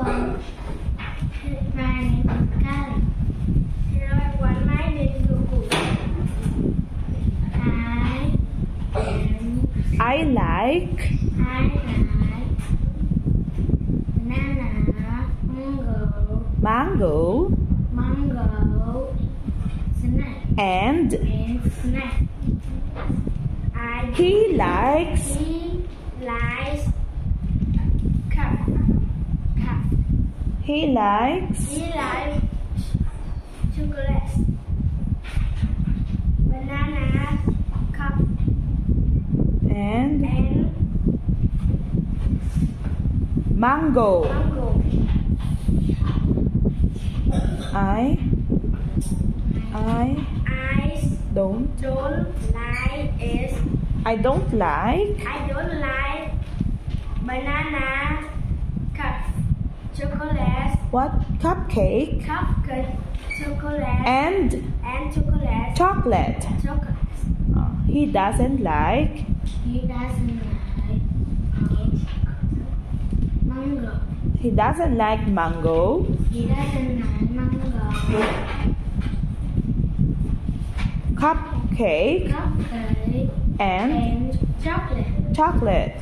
My name is Kali. Hello everyone, my name is Goku. I like banana, mango snack and snack. he likes cup. he likes He likes chocolate, banana, cup, and and mango. mango. I I don't I don't like banana, cup, chocolate, what cupcake chocolate, and chocolate. chocolate. He doesn't like He doesn't like mango. he doesn't like mango, He doesn't like mango. cupcake Cupcake and and chocolate. chocolate.